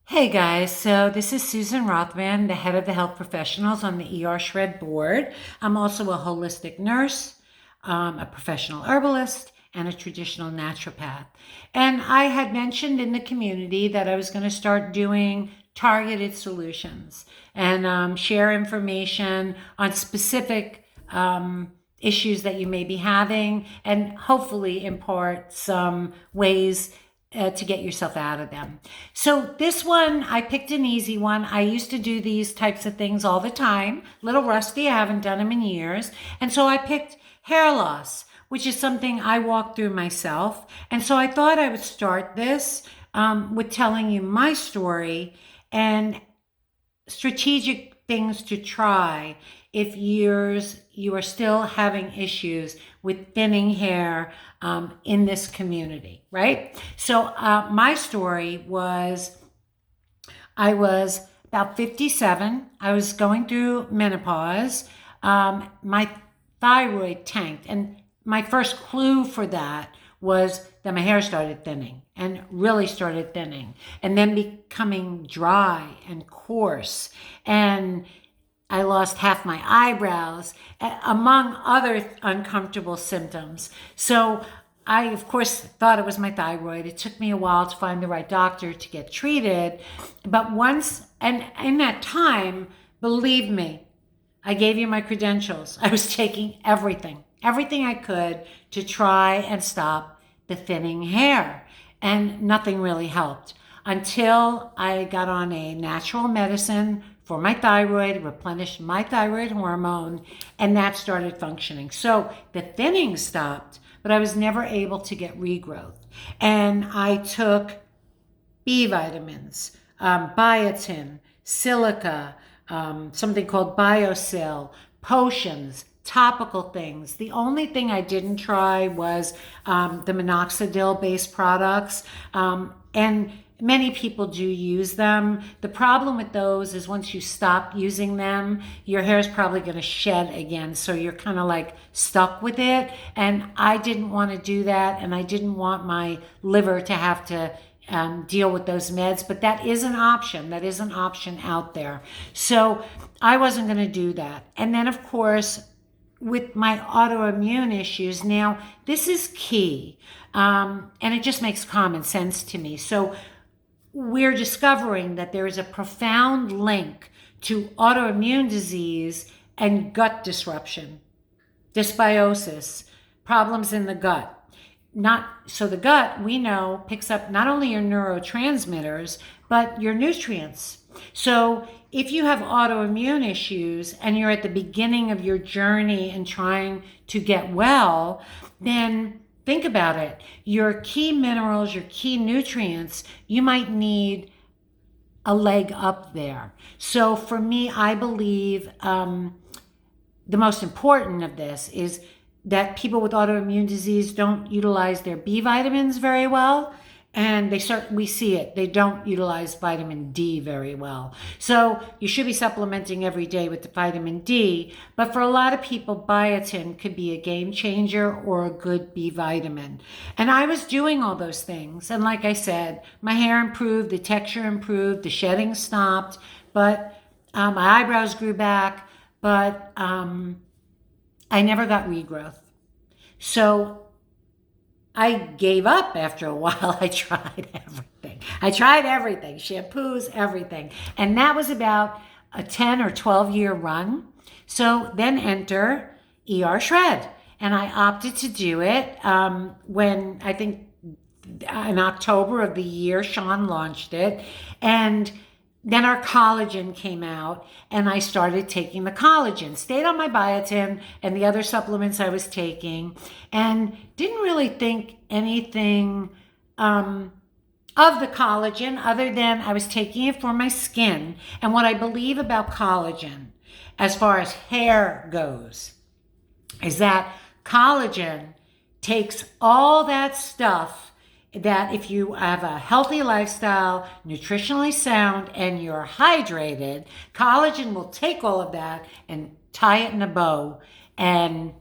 Hey guys, so this is Susan Rothman, the head of the health professionals on the Shred board. I'm also a holistic nurse, a professional herbalist, and a traditional naturopath. And I had mentioned in the community that I was going to start doing targeted solutions and share information on specific issues that you may be having and hopefully impart some ways to get yourself out of them. So this one, I picked an easy one. I used to do these types of things all the time. A little rusty, I haven't done them in years. And so I picked hair loss, which is something I walked through myself. And so I thought I would start this with telling you my story and strategic things to try if you are still having issues with thinning hair in this community, right? So my story was I was about 57. I was going through menopause. My thyroid tanked, and my first clue for that was that my hair started thinning and really started thinning and then becoming dry and coarse. And I lost half my eyebrows, among other uncomfortable symptoms. So I, of course, thought it was my thyroid. It took me a while to find the right doctor to get treated. But once, and in that time, believe me, I gave you my credentials. I was taking everything I could to try and stop the thinning hair. And nothing really helped until I got on a natural medicine for my thyroid, replenished my thyroid hormone, and that started functioning. So the thinning stopped, but I was never able to get regrowth. And I took B vitamins, biotin, silica, something called BioCell, potions, topical things. The only thing I didn't try was the minoxidil based products. And many people do use them. The problem with those is once you stop using them, your hair is probably going to shed again. So you're kind of like stuck with it. And I didn't want to do that. And I didn't want my liver to have to deal with those meds, but that is an option. That is an option out there. So I wasn't going to do that. And then, of course, with my autoimmune issues, now this is key, and it just makes common sense to me. So we're discovering that there is a profound link to autoimmune disease and gut disruption, dysbiosis, problems in the gut. Not so the gut, we know, picks up not only your neurotransmitters but your nutrients. So if you have autoimmune issues and you're at the beginning of your journey and trying to get well, then think about it. Your key minerals, your key nutrients, you might need a leg up there. So for me, I believe the most important of this is that people with autoimmune disease don't utilize their B vitamins very well. And we see it. They don't utilize vitamin D very well. So you should be supplementing every day with the vitamin D. But for a lot of people, biotin could be a game changer or a good B vitamin. And I was doing all those things. And like I said, my hair improved, the texture improved, the shedding stopped, but my eyebrows grew back, but I never got regrowth. So I gave up after a while. I tried everything. Shampoos, everything. And that was about a 10 or 12 year run. So then enter Shred. And I opted to do it when I think in October of the year, Sean launched it. And then our collagen came out and I started taking the collagen, stayed on my biotin and the other supplements I was taking, and didn't really think anything of the collagen other than I was taking it for my skin. And what I believe about collagen as far as hair goes is that collagen takes all that stuff that if you have a healthy lifestyle, nutritionally sound, and you're hydrated, collagen will take all of that and tie it in a bow and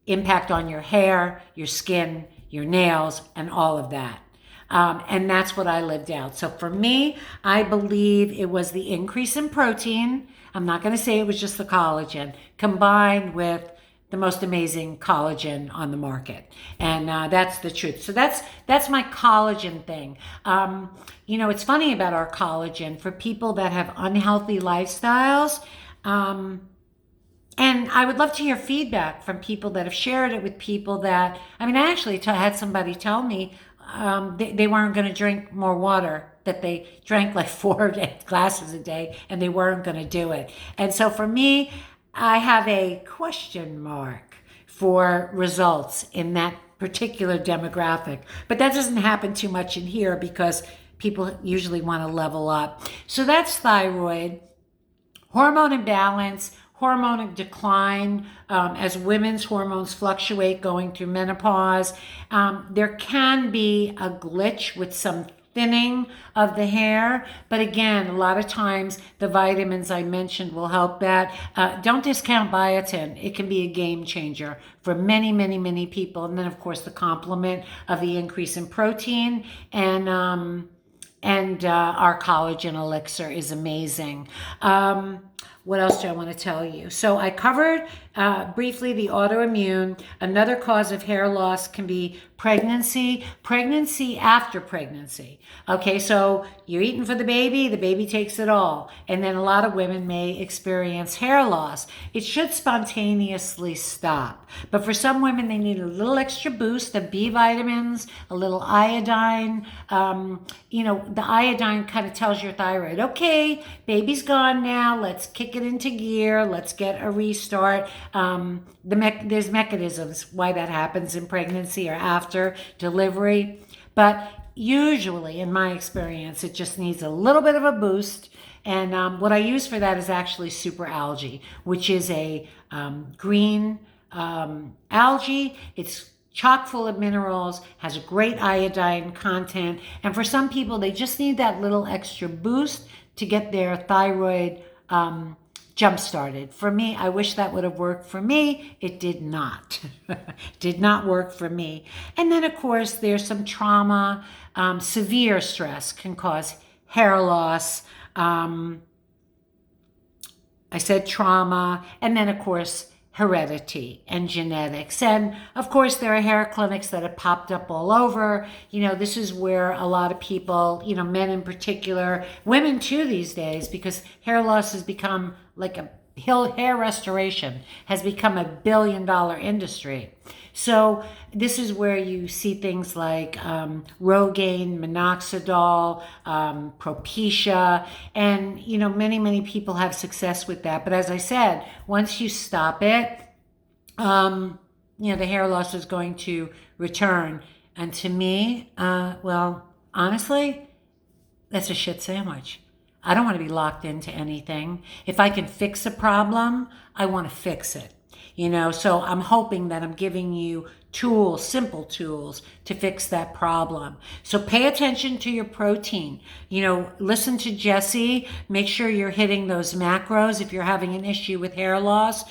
impact on your hair, your skin, your nails, and all of that. And that's what I lived out. So for me, I believe it was the increase in protein. I'm not going to say it was just the collagen combined with the most amazing collagen on the market, and that's the truth. So that's my collagen thing. It's funny about our collagen for people that have unhealthy lifestyles. And I would love to hear feedback from people that have shared it with people that, I actually had somebody tell me they weren't going to drink more water, that they drank like 4 glasses a day and they weren't going to do it. And so for me, I have a question mark for results in that particular demographic. But that doesn't happen too much in here because people usually want to level up. So that's thyroid. Hormone imbalance, hormone decline, as women's hormones fluctuate going through menopause. There can be a glitch with some thinning of the hair, but again, a lot of times the vitamins I mentioned will help that. Don't discount biotin. It can be a game changer for many, many, many people. And then of course the complement of the increase in protein and our collagen elixir is amazing. What else do I want to tell you? So I covered briefly the autoimmune. Another cause of hair loss can be pregnancy after pregnancy. Okay, so you're eating for the baby takes it all. And then a lot of women may experience hair loss. It should spontaneously stop. But for some women, they need a little extra boost of B vitamins, a little iodine. The iodine kind of tells your thyroid, okay, baby's gone now, let's kick it into gear, let's get a restart. There's mechanisms why that happens in pregnancy or after delivery, but usually in my experience it just needs a little bit of a boost. And what I use for that is actually super algae, which is a green algae. It's chock full of minerals, has a great iodine content, and for some people they just need that little extra boost to get their thyroid jump started. For me, I wish that would have worked for me. It did not. Did not work for me. And then of course there's some trauma. Severe stress can cause hair loss. I said trauma, and then of course heredity and genetics. And of course there are hair clinics that have popped up all over. This is where a lot of people, men in particular, women too these days, because hair loss has become like hair restoration has become a $1 billion industry. So this is where you see things like Rogaine, minoxidil, Propecia, and many, many people have success with that. But as I said, once you stop it, the hair loss is going to return. And to me, honestly, that's a shit sandwich. I don't want to be locked into anything. If I can fix a problem, I want to fix it. So I'm hoping that I'm giving you tools, simple tools to fix that problem. So pay attention to your protein. Listen to Jessie. Make sure you're hitting those macros if you're having an issue with hair loss.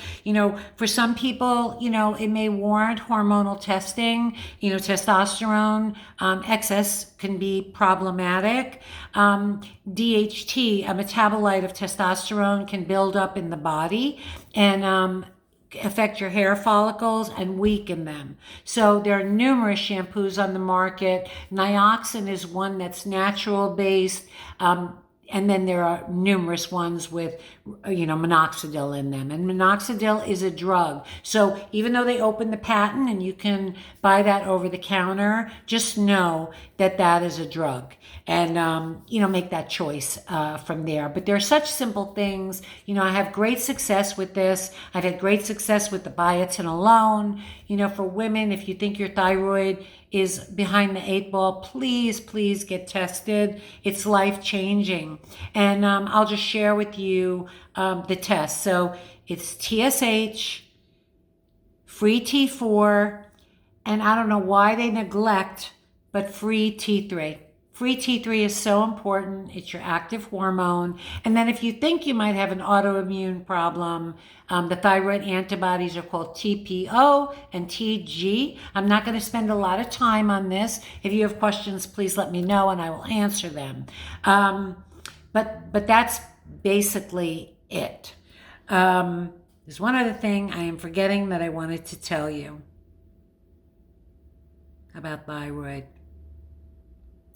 For some people, it may warrant hormonal testing. Testosterone excess can be problematic. DHT, a metabolite of testosterone, can build up in the body and affect your hair follicles and weaken them. So there are numerous shampoos on the market. Nioxin is one that's natural based. And then there are numerous ones with, minoxidil in them. And minoxidil is a drug. So even though they open the patent and you can buy that over the counter, just know that that is a drug. And, make that choice from there. But there are such simple things. I have great success with this. I've had great success with the biotin alone. For women, if you think your thyroid is behind the 8 ball, please get tested. It's life-changing. And I'll just share with you the test. So it's TSH, free T4, and I don't know why they neglect, but free T3. Free T3 is so important. It's your active hormone. And then if you think you might have an autoimmune problem, the thyroid antibodies are called TPO and TG. I'm not going to spend a lot of time on this. If you have questions, please let me know and I will answer them. But that's basically it. There's one other thing I am forgetting that I wanted to tell you about thyroid.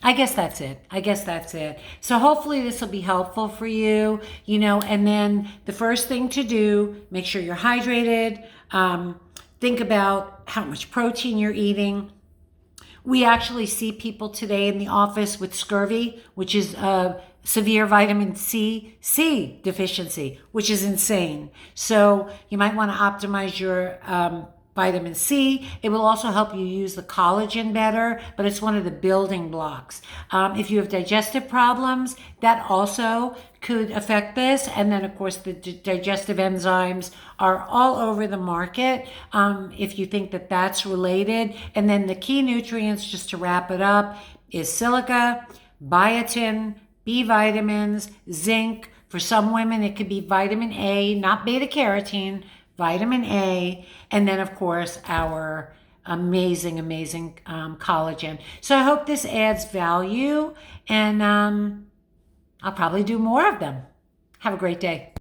I guess that's it. So hopefully this will be helpful for you, and then the first thing to do, make sure you're hydrated. Think about how much protein you're eating. We actually see people today in the office with scurvy, which is severe vitamin C deficiency, which is insane. So you might want to optimize your vitamin C. It will also help you use the collagen better, but it's one of the building blocks. If you have digestive problems, that also could affect this. And then, of course, the digestive enzymes are all over the market if you think that that's related. And then the key nutrients, just to wrap it up, is silica, biotin, B vitamins, zinc. For some women, it could be vitamin A, not beta carotene, vitamin A, and then of course our amazing collagen. So I hope this adds value, and I'll probably do more of them. Have a great day.